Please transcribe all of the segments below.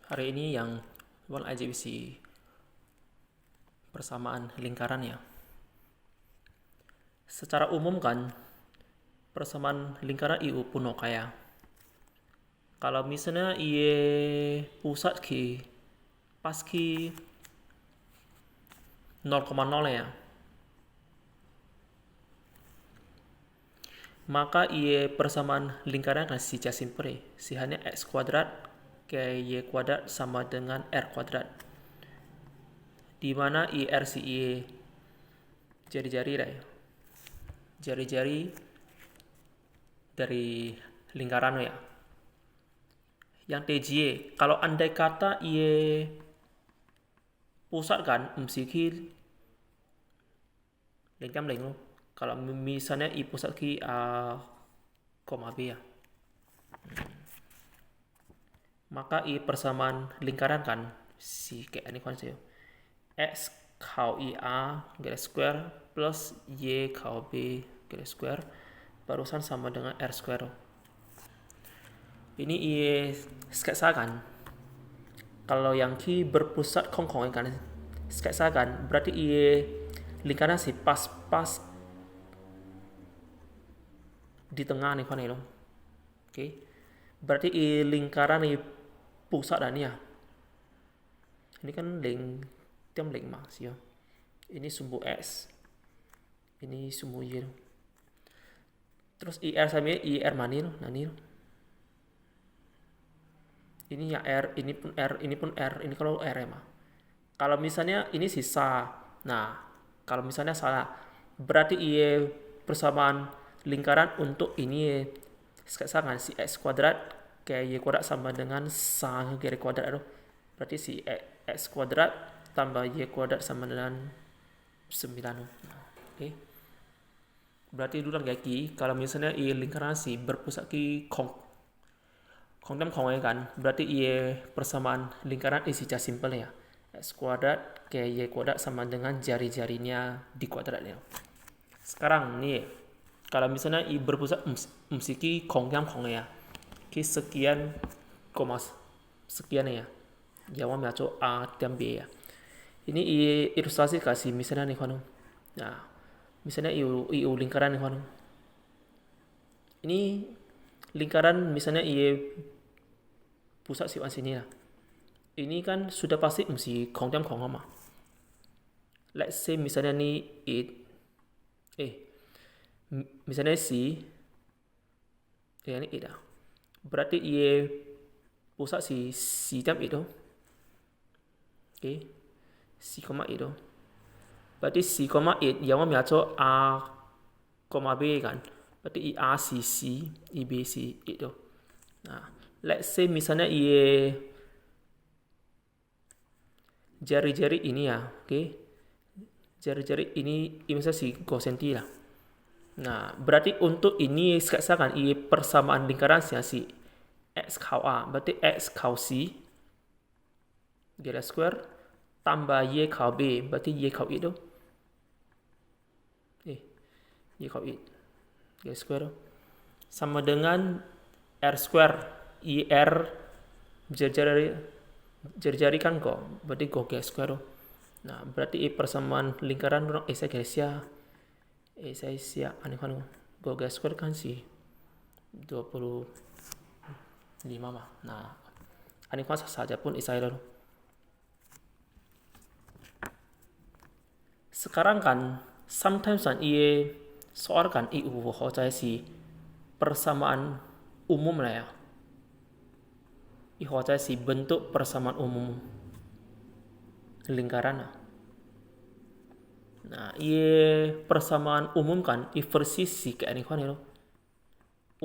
Hari ini yang IJBC persamaan lingkaran ya. Secara umum kan persamaan lingkaran IU puno kaya. Kalau misalnya pusat pas 0,0 ya, maka persamaan lingkaran kan si simple. Si hanya x kuadrat ke y kuadrat sama dengan r kuadrat. Di mana r si jari-jari lah ya. Jari-jari dari lingkaran ya. Yang TJ, kalau andai kata pusat kan mesti lengkam lengu. Kalau misalnya pusat A, B ya. Maka persamaan lingkaran kan si kayak ini kan sih. X kau A garis square plus Y kau B garis square barusan sama dengan R square. Ini sketsa kan. Kalau yang berpusat kongkong kan sketsa kan berarti lingkaran si pas-pas di tengah nih kan itu. Oke. Berarti lingkaran pusat dan ya. Ini kan tiang mah sih ya. Ini sumbu X. Ini sumbu Y. Terus IR sama IR manil, nanil. Ini ya R, ini pun R, ini pun R, ini kalau R ya mah. Kalau misalnya ini sisa, nah kalau misalnya salah, berarti persamaan lingkaran untuk ini sekarang si x kuadrat kayak y kuadrat sama dengan sang garis kuadrat itu. Berarti si x kuadrat tambah y kuadrat sama dengan 9. Oke. Berarti dulu lagi kalau misalnya lingkaran si berpusat Kongtem kan berarti persamaan lingkaran isi cara simple ya. X kuadrat ke Y kuadrat sama dengan jari-jarinya di kuadratnya. Sekarang nih kalau misalnya berpusat mesti kongtem ya. Sekian koma sekian ya. Jawab macam A dan B ya. Ini ilustrasi kasih misalnya nih kan. Nah, misalnya IU lingkaran nih kan. Ini lingkaran misalnya pusat siwan sini lah. Ini kan sudah pasti mesti kongtem mah. Let's say misalnya ni misalnya si ini dah. Berarti pusat si jam itu. Oke. Si koma itu. Berarti si koma yang macam A, B kan. Berarti A si C, B si itu. Nah, let's say misalnya jari-jari ini ya, oke. Jari-jari ini misalnya si cosenti lah. Nah, berarti untuk ini sekarang persamaan lingkaran si x kau A, berarti x kau C garis square tambah y kau B, berarti y kau itu. Y kau it garis square sama dengan R square IR jari-jari kan kok berarti go garis square. Nah berarti persamaan lingkaran orang saya garis ya aneh kan go garis square kan sih 25 mah. Nah aneh kan saja pun isai lalu. Sekarang kan sometimes kan soal kan si persamaan umum lah ya. Si bentuk persamaan umum lingkaran lah. Nah, persamaan umum kan versi si kayak ini kan itu.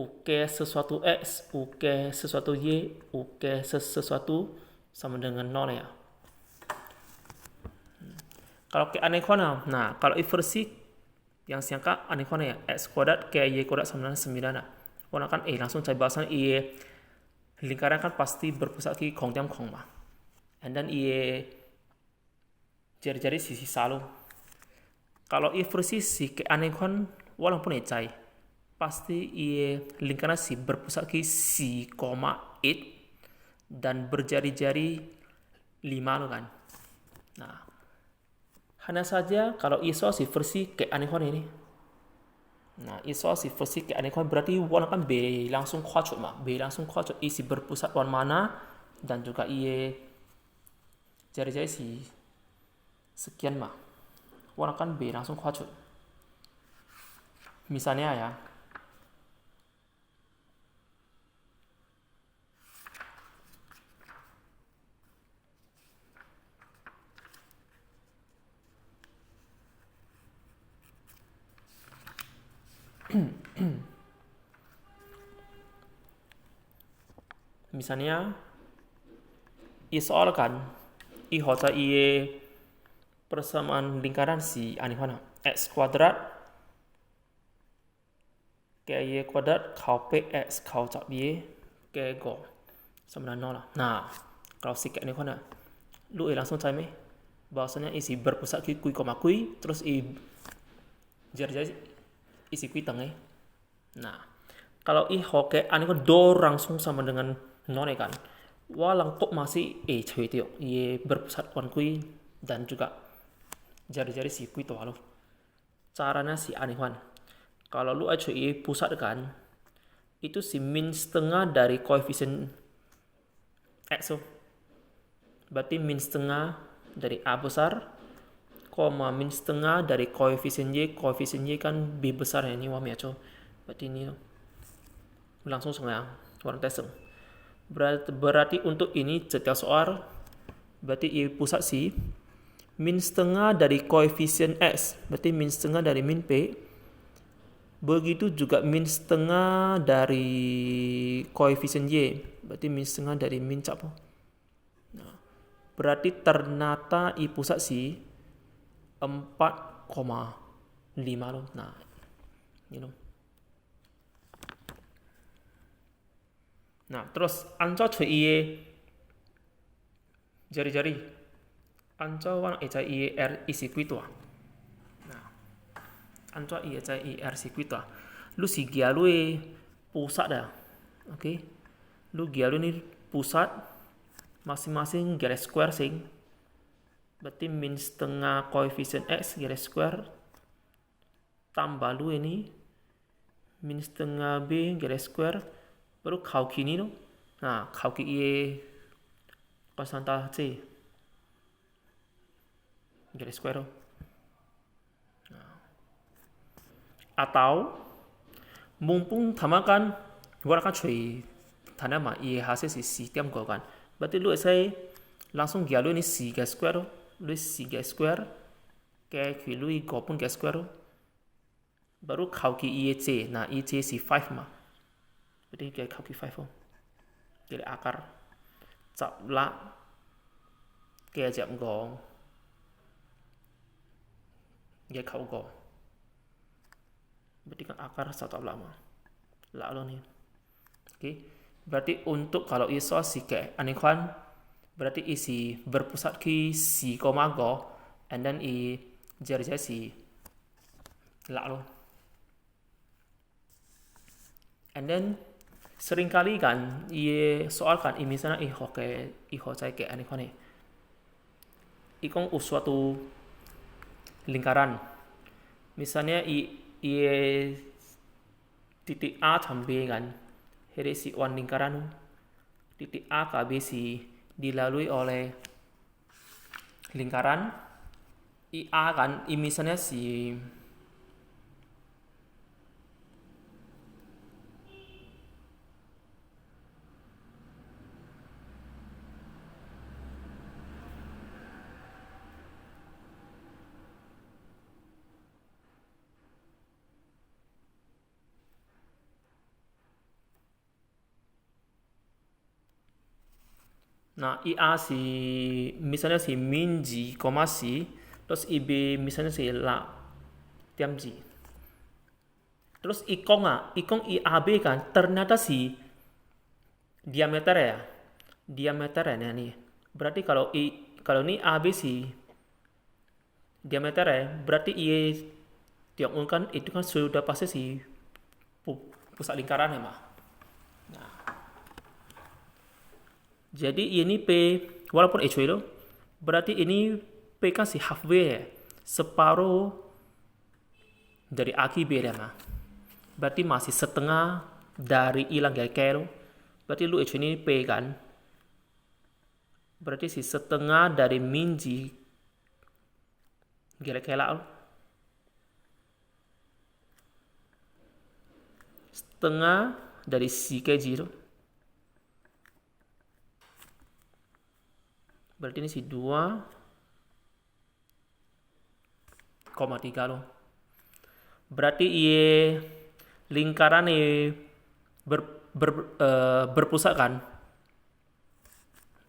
Oke sesuatu X, oke sesuatu Y, oke sesuatu sama dengan 0 ya. Kalau ke anekona, nah kalau versi yang siangka anekona ya x kuadrat ke y kuadrat sama dengan 9 lah. Orang kan langsung cari bahasan lingkaran kan pasti berpusat ke kongtem mah. And then jari-jari sisi selalu. Kalau versi si ke anekon walaupun cai pasti lingkaran si berpusat ke si koma 8 dan berjari-jari 5 lo kan. Nah, hanya saja kalau iso si versi keanehan ini. Nah, iso si versi keanehan berarti wan kan B langsung kwacut mah. B langsung kwacut isi berpusat wan mana dan juga iye jari-jari si sekian mah. Wan kan B langsung kwacut. Misalnya ya, misalnya soal kan i hota iye persamaan lingkaran si anehana x kuadrat ke y kuadrat kau px kau cak y ke go sama dengan 0 lah. Nah, kalau si ke anehana lu langsung cai meh bahwasanya isi berpusat kui koma kui terus jari-jari isi kui tengah. Nah, kalau hoke anehana do langsung sama dengan 0 kan. Walang kok masih cuy itu ye berpusat wan kui dan juga jari-jari si kui tuh halo. Caranya si anehwan. Kalau lu cuy pusat kan itu si min setengah dari koefisien x. So. Berarti min setengah dari a besar koma min setengah dari koefisien y kan b besar ya ini wami aco. Berarti ini langsung setengah warna teseng. Berarti untuk ini setiap soal berarti i pusat si min setengah dari koefisien x berarti min setengah dari min p, begitu juga min setengah dari koefisien y berarti min setengah dari min cap. Nah, berarti ternyata i pusat si 4,5 loh. Nah, ini loh. Nah, terus anco cuy iye jari-jari anco wan eca iye r isi kuitu. Nah, anco iye eca iye r isi kuitu. Lu si gia lu pusat dah. Oke. Lu gia lu ni pusat masing-masing garis square sing. Berarti min setengah koefisien x garis square tambah lu ini min setengah b garis square baru kau kini lo. Nah, kau kini konsanta c garis square. Nah. Atau mumpung tamakan warna cuy tanda mah i hasil si tiam kau kan. Berarti lu saya langsung gia lu ini si garis square. Lu si garis square kayak lu i gopun garis square. Baru kau ki i c. Nah, i c si 5 mah. Jadi kayak kau ki 5 jadi akar cap la kayak jam gong kayak kau go berarti kan akar satu lama lah lo nih. Oke, berarti untuk kalau iso si kayak anehkan berarti isi berpusat ki si koma go and then i jari-jari si lah lo and then seringkali kan iye soal kan misalnya iho cai kayak aneh nih ikong suatu lingkaran misalnya iye titik A sampai kan hari si wan lingkaran titik A ke B si dilalui oleh lingkaran i A kan misalnya si nah IA si misalnya si min G, si terus IB misalnya si la tiam G. Terus ikong IAB kan ternyata si diameter ya. Diameter ya nih. Berarti kalau ini AB si diameter ya, berarti I tiap kan itu kan sudah pasti si pusat lingkaran ya mah. Nah, Jadi ini P, walaupun H itu, berarti ini P kan si halfway ya, separuh dari aki B ya mah. Berarti masih setengah dari ilang kelo. Berarti lu H ini P kan. Berarti si setengah dari minji kela setengah dari si kg itu. Berarti ini si 2,3 loh. Berarti ia lingkaran berpusat kan?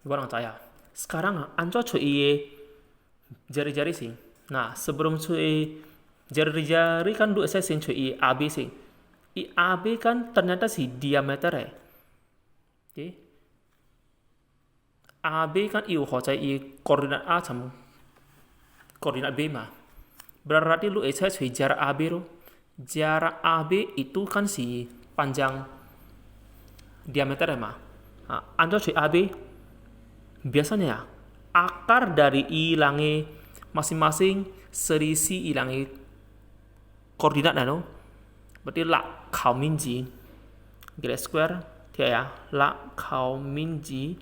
Gua saya. Sekarang anco cuy jari-jari sih. Nah, sebelum cuy jari-jari kan dua saya sih cuy AB sih. AB kan ternyata si diameter ya. Oke. AB kan i koordinat A sama koordinat B mah. Berarti lu saya cuy jarak AB lo. Jarak AB itu kan si panjang diameter ya mah. Nah, anco cuy AB biasanya akar dari ilangnya masing-masing serisi ilangnya koordinat no. Berarti lak khao minji garis square thì ya lak khao minji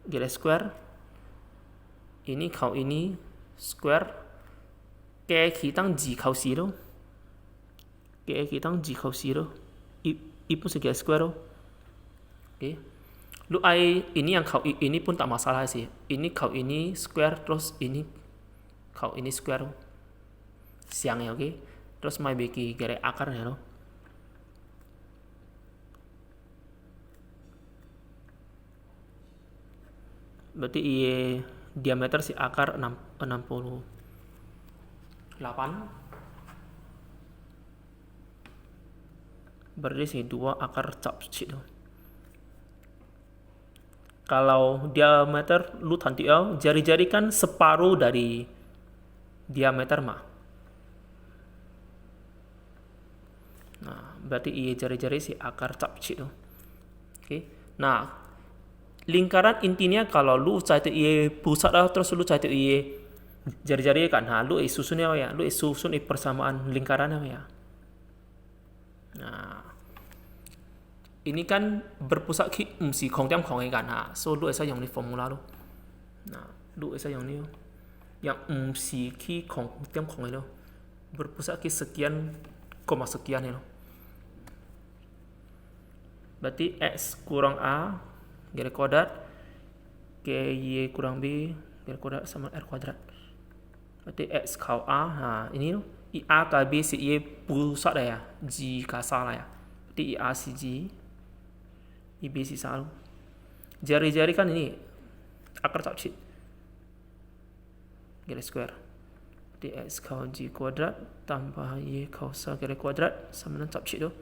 garis square ini khao ini square cái khí tăng gì khao xí đâu cái khí tăng gì khao xí đâu i pun garis square đâu. Oke. Lu ini yang kau ini pun tak masalah sih. Ini kau ini square terus ini kau ini square siangnya oke. Terus mai beki garis akarnya loh. Berarti iya diameter si akar 68. Berarti si 2 akar cap itu. Kalau diameter lu tanti jari-jari kan separuh dari diameter mah. Nah, berarti iya jari-jari si akar cap itu. Oke. Nah, lingkaran intinya kalau lu cari iya pusat terus lu cari iya jari-jari kan, nah lu susunnya ya, lu susun persamaan lingkarannya ya. Nah, ini kan berpusat ki si kong tiam kong kan, nah so lu bisa yang di formula lu. Nah, lu bisa yang ini yang si ki kong tiam kong itu berpusat ki sekian koma sekian itu. Berarti x kurang a garis kuadrat y kurang b garis kuadrat sama r kuadrat. Berarti x khao a, nah ini i a ka b si y pusat ya, g ka salah ya. Berarti i a si g, i b si salah. Jari-jari kan ini akar cap garis square. Berarti x khao g kuadrat tambah y khao sa garis kuadrat sama dengan cap itu.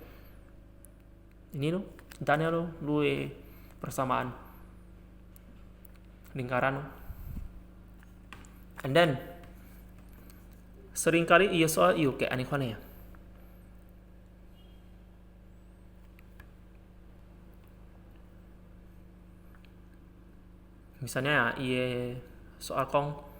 Ini lo, tanya lo, lu persamaan lingkaran. And then seringkali iya soal iyo kayak aneh-aneh ya. Misalnya iya soal kong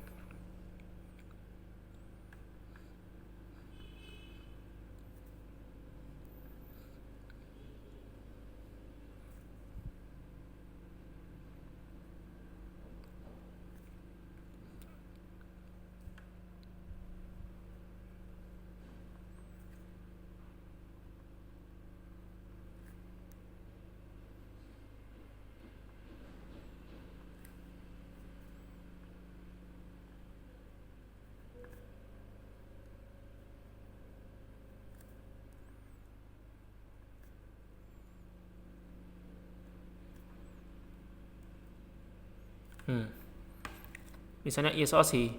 misalnya iya soal si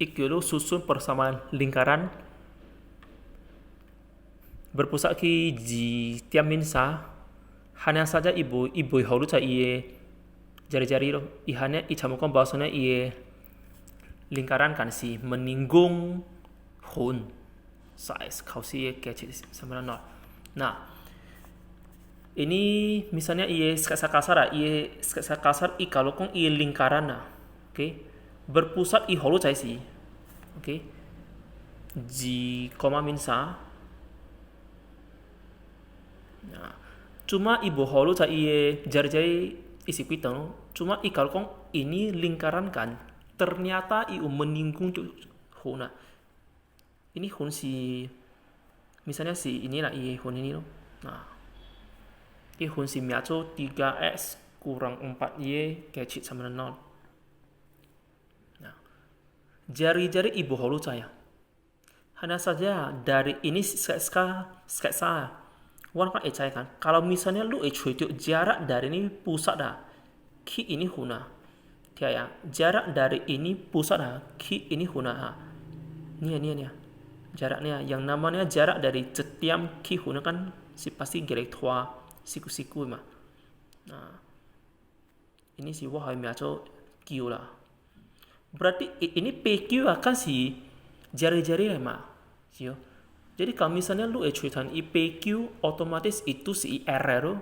lu susun persamaan lingkaran berpusat ki di tiap minsa hanya saja ibu harus iya jari-jari lo ihanya icamukan bahasanya iya lingkaran kan si meninggung hun size kau si kecil sama nol. Nah, Ini misalnya sketsa kasar lah, sketsa kasar kalau kong lingkaran lah, oke, berpusat holu cai si, oke, G, min sa. Nah, cuma ibu holu cai jari-jari isi kuitang, cuma kalau kong ini lingkaran kan, ternyata meninggung tuh hona. Ini hun si, misalnya si inilah hun ini loh. Nah, hun si miaco 3x kurang 4y kecil sama 0. Nah, jari-jari ibu holu saya. Hanya saja dari ini sketsa warna kan kan. Kalau misalnya lu cuy itu jarak dari ini pusat dah, ki ini huna. Ya, jarak dari ini pusat dah, ki ini huna. Nih. Jaraknya yang namanya jarak dari setiap ki huna kan si pasti gerek tua siku-siku mah. Nah, ini si wahai miaco Q lah. Berarti ini PQ akan si jari-jari lah mah. Jadi kalau misalnya lu cuitan PQ otomatis itu si R lo.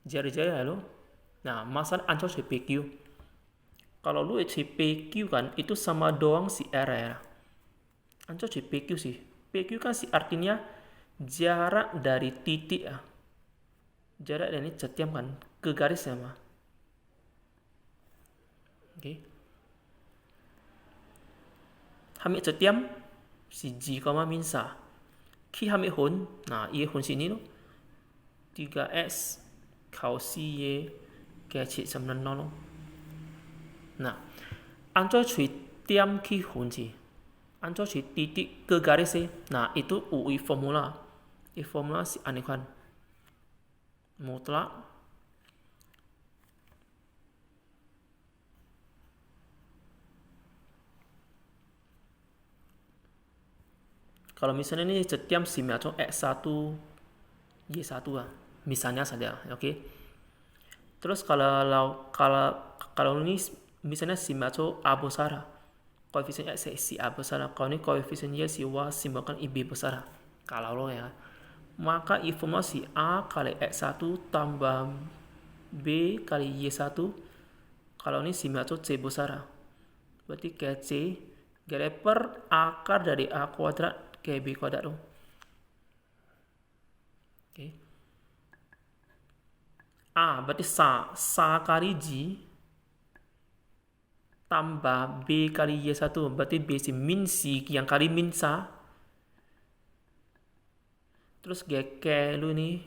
Jari-jari lo. Nah, masalah ancol si PQ. Kalau lu PQ kan itu sama doang si R ya. Ancol si PQ sih. PQ kan si artinya jarak dari titik ya. Jarak dari setiap kan ke garis ya mah. Oke. Hamil setiap si G, min sa. Khi hamil hun, nah iya hun sini lo. 3x khảo si ye kecil sama 0 lo. Nah, ancol cuy tiam khi hun sih. Ancol cuy titik ke garis sih. Nah, itu UI formula. Formula si aneh kan. Mutlak kalau misalnya ini setiap si macam X1 Y1 lah misalnya saja, oke. Terus kalau ini misalnya si macam A besar, koefisien X si A besar, kalau ini koefisien Y si Y simbolkan IB besar. Kalau lo ya, maka informasi A kali X1 tambah B kali Y1, kalau ini si macam C besar, berarti kayak C kali per akar dari A kuadrat ke B kuadrat lo. Oke. A berarti sa kali G tambah B kali Y1, berarti B si min si yang kali min sa. Terus ke lu ini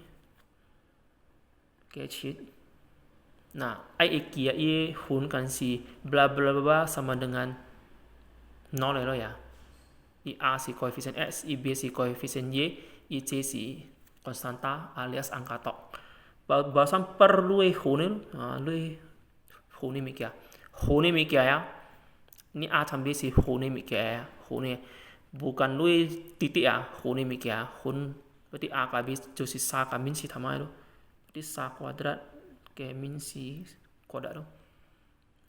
kecil. Nah, kia hun kan si bla bla bla sama dengan 0 lo ya. A si koefisien X, B si koefisien Y, C si konstanta alias angka tok. Bahasan perlu hun hun mikia. Hun mikia ya. Ini A tambah si hun mikia ya. Hun bukan lu titik ya. Hun mikia. Hun berarti A kali itu si sa kali min si tamai lo. Berarti sa kuadrat ke min si kuadrat lo.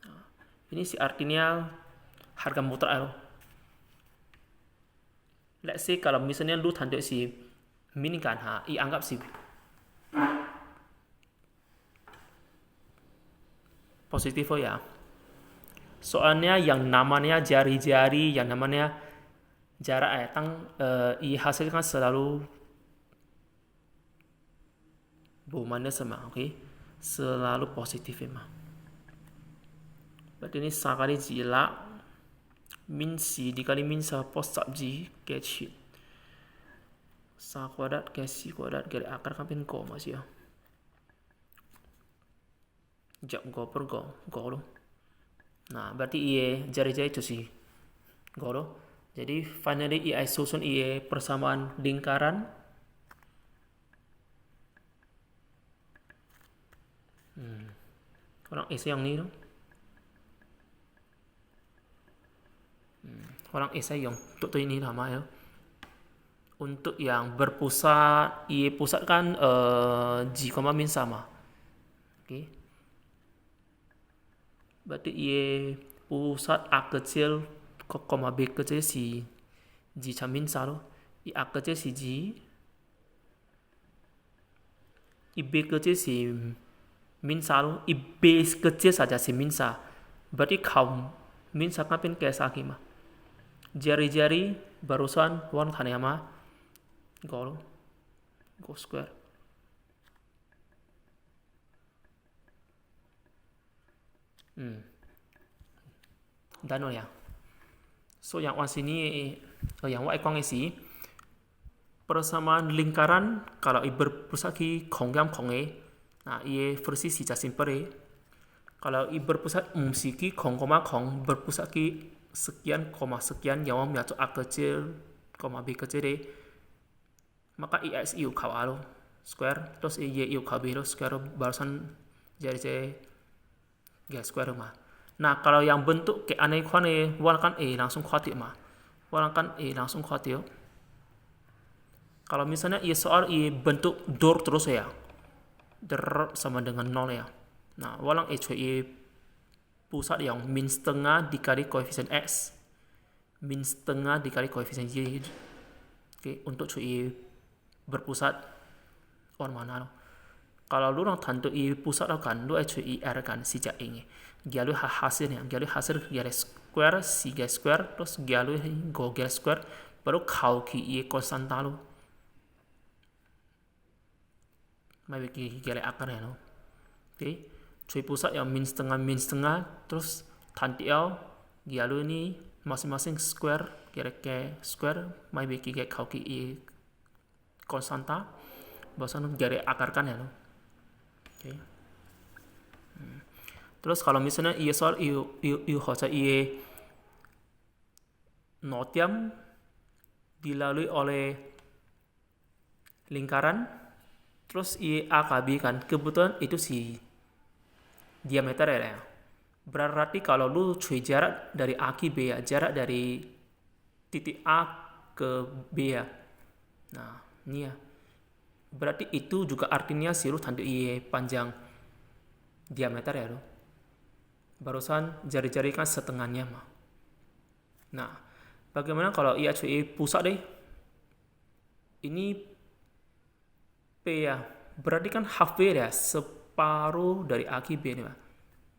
Nah, ini si artinya harga mutlak lo. Let's say kalau misalnya lu tanda si min kan anggap si positif ya. Soalnya yang namanya jari-jari, yang namanya jarak hasil kan selalu mana sama, oke? Selalu positif emang. Berarti ini sekali jila min si dikali min sa pos sub G kecil. Sa kuadrat ke si kuadrat kali akar kan pin ko masih ya. Jak go per go lo. Nah, berarti jari-jari itu sih go lo. Jadi finally susun persamaan lingkaran. Orang isi yang ini loh. Orang isi yang untuk ini sama ya. Untuk yang berpusat, pusat kan G, min sama. Oke. Berarti pusat A kecil, B kecil si G min sa loh. A kecil si G. IB kecil si minsa lo, IB kecil saja si minsa. Berarti kaum minsa kan pin kayak saki mah. Jari-jari barusan warna tanya mah go square. Dan ya. So yang wan sini, yang wan ekong isi persamaan lingkaran kalau i berpusat ki kongyam konge, nah i versi si simple. Kalau i berpusat musiki kong koma kong berpusat ki sekian koma sekian yang menyatu a kecil koma b kecil deh, maka i s i kau alo square terus i y kau b square barusan jadi square mah. Nah kalau yang bentuk kayak aneh kone warnakan e langsung khawatir mah, warnakan e langsung khawatir. Kalau misalnya i soal i bentuk door terus ya, sama dengan 0 ya. Nah walang e cuy pusat yang min setengah dikali koefisien x, min setengah dikali koefisien y. Oke, untuk cuy berpusat on mana lo. Kalau lu orang tentu i pusat kan, lu cuy r kan si jak ini. Gialu hasilnya, gialu hasil gialu square si square terus gialu go square baru kau ki i konstanta lo. Mai bagi gialu akarnya lo. Oke, cuy pusat yang min setengah terus tantiau gialu ini masing-masing square gialu ke square mai bagi gialu kau ki i konstanta barusan gialu akarkan ya lo. Oke. Terus kalau misalnya i soal i hoca i notiam dilalui oleh lingkaran, terus i a k b kan, kebetulan itu si diameter ya. Berarti kalau lu cuy jarak dari a ke b ya, jarak dari titik a ke b ya. Nah ini ya, berarti itu juga artinya si lu tanda i panjang diameter ya lu. Barusan jari-jari kan setengahnya mah. Nah, bagaimana kalau ia cuy pusat deh? Ini P ya, berarti kan half B ya, separuh dari A ke B nih mah.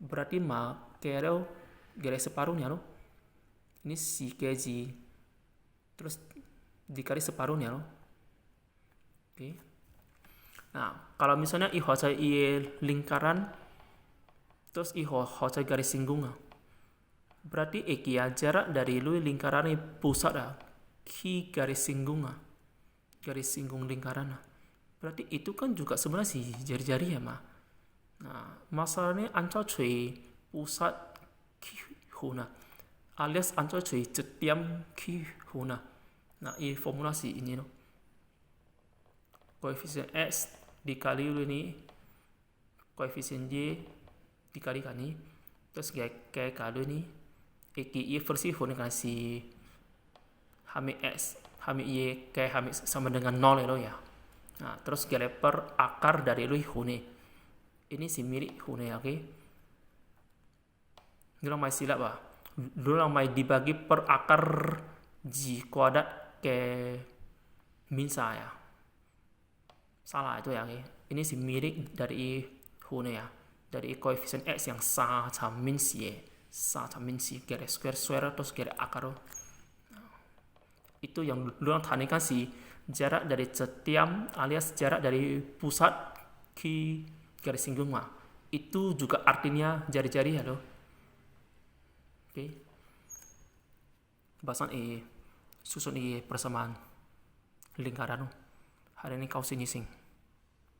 Berarti mah kira separuhnya loh. Ini si kg terus dikali separuhnya loh. Oke. Nah, kalau misalnya i hoca i lingkaran terus i hoca garis singgungan, berarti ya jarak dari lu lingkaran pusat ya ki garis singgungan, garis singgung lingkaran. Berarti itu kan juga sebenarnya si jari-jari ya mah. Nah masalahnya ancol cuy pusat ki huna alias ancol cuy cetiam ki huna. Nah i formulasi ini loh, koefisien x dikali ini koefisien y dikali kan ini, terus kayak kalau ini i versi huna kan si hami x hami y kayak hami sama dengan 0 lo ya. Nah terus gale per akar dari lu hune ini si milik hune, oke. Dulu mai silap bah, dulu mai dibagi per akar g kuadrat ke minsa ya, salah itu ya, oke. Ini si milik dari hune ya, dari koefisien x yang sa min si garis square terus garis akar. Itu yang dulu tanikan si jarak dari cetiam alias jarak dari pusat ke garis singgung mah. Itu juga artinya jari-jari ya loh. Oke. Bahasan susun persamaan lingkaran. Hari ini kau sini sing.